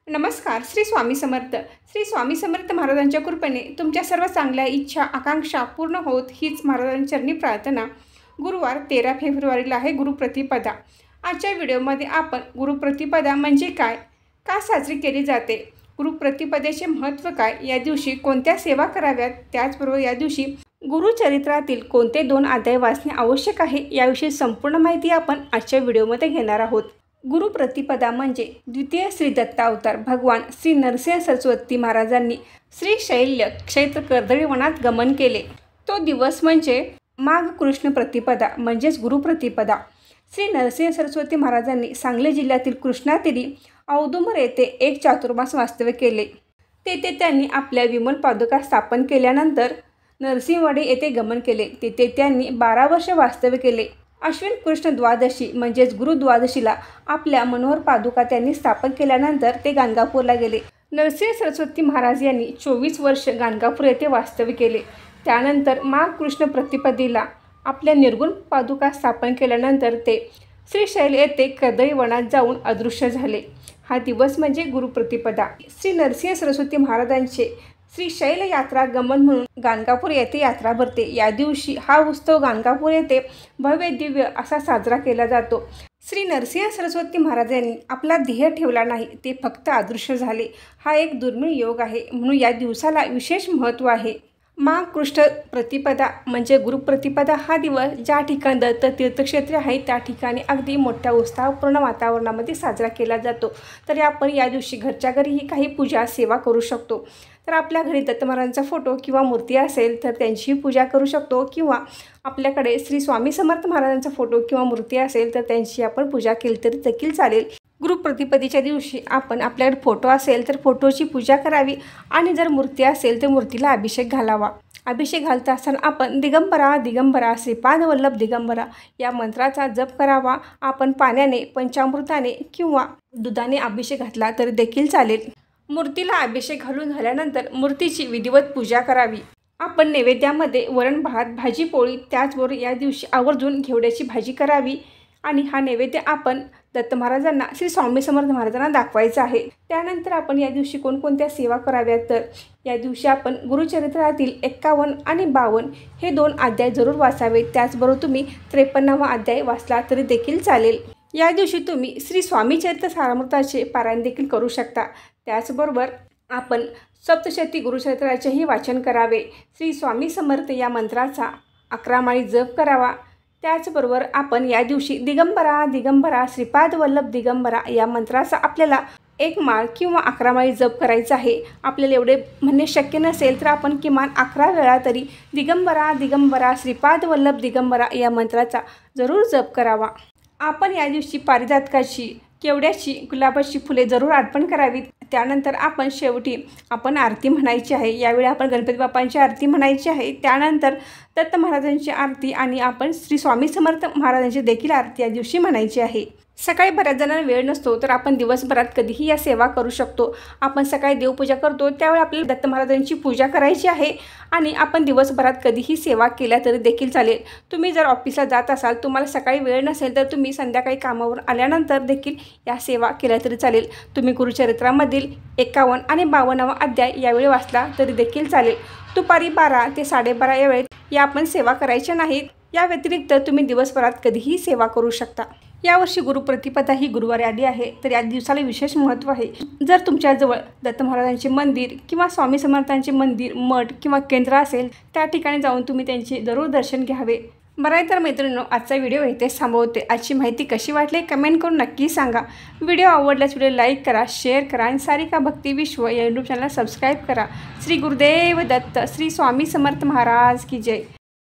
नमस्कार. श्री स्वामी समर्थ. श्री स्वामी समर्थ महाराजांच्या कृपेने तुमच्या सर्व चांगल्या इच्छा आकांक्षा पूर्ण होत हीच महाराजांचरणी प्रार्थना. गुरुवार 13 फेब्रुवारीला आहे गुरुप्रतिपदा. आजच्या व्हिडिओमध्ये आपण गुरुप्रतिपदा म्हणजे काय, का साजरी केली जाते, गुरुप्रतिपदेचे महत्त्व काय, या दिवशी कोणत्या सेवा कराव्यात, त्याचबरोबर या दिवशी गुरुचरित्रातील कोणते 2 अध्याय वाचणे आवश्यक आहे, याविषयी संपूर्ण माहिती आपण आजच्या व्हिडिओमध्ये घेणार आहोत. गुरुप्रतिपदा म्हणजे द्वितीय श्री दत्तावतार भगवान श्री नरसिंह सरस्वती महाराजांनी श्री शैल्य क्षेत्र कर्दळी वनात गमन केले. तो दिवस म्हणजे माघ कृष्ण प्रतिपदा म्हणजेच गुरुप्रतिपदा. श्री नरसिंह सरस्वती महाराजांनी सांगली जिल्ह्यातील कृष्णातीरी औदुंबर येथे एक चातुर्मास वास्तव्य केले. तेथे त्यांनी आपल्या विमल पादुका स्थापन केल्यानंतर नरसिंहवाडी येथे गमन केले. तेथे त्यांनी 12 वर्ष वास्तव्य केले. अश्विन कृष्ण द्वादशी म्हणजेच गुरुद्वादशीला आपल्या मनोहर पादुका त्यांनी स्थापन केल्यानंतर ते गाणगापूरला गेले. नरसिंह सरस्वती महाराज यांनी 24 वर्ष गाणगापूर येथे वास्तव्य केले. त्यानंतर माघ कृष्ण प्रतिपदेला आपल्या निर्गुण पादुका स्थापन केल्यानंतर ते श्रीशैल येथे कर्दळी वनात जाऊन अदृश्य झाले. हा दिवस म्हणजे गुरुप्रतिपदा. श्री नरसिंह सरस्वती महाराजांचे श्रीशैल यात्रा गमन म्हणून गाणगापूर येथे यात्रा भरते. या दिवशी हा उत्सव गाणगापूर येथे भव्य दिव्य असा साजरा केला जातो. श्री नरसिंह सरस्वती महाराजांनी आपला ध्येय ठेवला नाही, ते फक्त अदृश्य झाले. हा एक दुर्मिळ योग आहे, म्हणून या दिवसाला विशेष महत्त्व आहे. माघ कृष्ण प्रतिपदा म्हणजे गुरुप्रतिपदा हा दिवस ज्या ठिकाणी दत्त तीर्थक्षेत्रे आहेत त्या ठिकाणी अगदी मोठ्या उत्साहपूर्ण वातावरणामध्ये साजरा केला जातो. तरी आपण या दिवशी घरच्या घरीही काही पूजा सेवा करू शकतो. तर आपल्या घरी दत्त महाराजांचा फोटो किंवा मूर्ती असेल तर त्यांचीही पूजा करू शकतो, किंवा आपल्याकडे श्री स्वामी समर्थ महाराजांचा फोटो किंवा मूर्ती असेल तर त्यांची आपण पूजा केली तरी देखील चालेल. गुरुप्रतिपदेच्या दिवशी आपण आपल्याकडे फोटो असेल तर फोटोची पूजा करावी, आणि जर मूर्ती असेल तर मूर्तीला अभिषेक घालावा. अभिषेक घालता असताना आपण दिगंबरा दिगंबरा श्रीपाद वल्लभ दिगंबरा या मंत्राचा जप करावा. आपण पाण्याने पंचामृताने किंवा दुधाने अभिषेक घातला तरी देखील चालेल. मूर्तीला अभिषेक घालून झाल्यानंतर मूर्तीची विधिवत पूजा करावी. आपण नैवेद्यामध्ये वरण भात भाजी पोळी त्याचबरोबर या दिवशी आवर्जून घेवड्याची भाजी करावी, आणि हा नैवेद्य आपण दत्त महाराजांना श्री स्वामी समर्थ महाराजांना दाखवायचा आहे. त्यानंतर आपण या दिवशी कोणकोणत्या सेवा कराव्यात, तर या दिवशी आपण गुरुचरित्रातील 51 आणि 52 हे 2 अध्याय जरूर वाचावे. त्याचबरोबर तुम्ही 53वा अध्याय वाचला तरी देखील चालेल. या दिवशी तुम्ही श्री स्वामी चरित्र सारामृताचे पारायण देखील करू शकता. त्याचबरोबर आपण सप्तशती गुरुचरित्राचेही वाचन करावे. श्री स्वामी समर्थ या मंत्राचा 11 माळी जप करावा. त्याचबरोबर आपण या दिवशी दिगंबरा दिगंबरा श्रीपाद वल्लभ दिगंबरा या मंत्राचा आपल्याला 1 माळ किंवा 11 माळी जप करायचा आहे. आपल्याला एवढे म्हणणे शक्य नसेल तर आपण किमान 11 वेळा तरी दिगंबरा दिगंबरा श्रीपाद वल्लभ दिगंबरा या मंत्राचा जरूर जप करावा. आपण या दिवशी पारिजातकाची केवड्याची गुलाबाची फुले जरूर अर्पण करावीत. त्यानंतर आपण शेवटी आपण आरती म्हणायची आहे. यावेळी आपण गणपती बाप्पांची आरती म्हणायची आहे. त्यानंतर दत्त महाराजांची आरती आणि आपण श्री स्वामी समर्थ महाराजांची देखील आरती या दिवशी म्हणायची आहे. सकाळी बऱ्याच जणांना वेळ नसतो तर आपण दिवसभरात कधीही या सेवा करू शकतो. आपण सकाळी देवपूजा करतो त्यावेळी आपल्याला दत्त महाराजांची पूजा करायची आहे, आणि आपण दिवसभरात कधीही सेवा केल्या तरी देखील चालेल. तुम्ही जर ऑफिसला जात असाल, तुम्हाला सकाळी वेळ नसेल तर तुम्ही संध्याकाळी कामावर आल्यानंतर देखील या सेवा केल्या तरी चालेल. तुम्ही गुरुचरित्रामधील 51 आणि 52वा अध्याय यावेळी वाचला तरी देखील चालेल. दुपारी 12 ते 12:30 या वेळेत या आपण सेवा करायच्या नाहीत. या व्यतिरिक्त तुम्ही दिवसभरात कधीही सेवा करू शकता. यावर्षी गुरुप्रतिपदा ही गुरुवारी आली आहे, तर या दिवसाला विशेष महत्त्व आहे. जर तुमच्याजवळ दत्त महाराजांचे मंदिर किंवा स्वामी समर्थांचे मंदिर मठ किंवा केंद्र असेल त्या ठिकाणी जाऊन तुम्ही त्यांचे जरूर दर्शन घ्यावे. बरं तर मैत्रिणींनो, आजचा व्हिडिओ इथेच थांबवते. आजची माहिती कशी वाटली कमेंट करून नक्की सांगा. व्हिडिओ आवडल्यास व्हिडिओ लाईक करा, शेअर करा, आणि सारिका भक्ती विश्व या यूट्यूब चॅनलला सबस्क्राईब करा. श्री गुरुदेव दत्त. श्री स्वामी समर्थ महाराज की जय.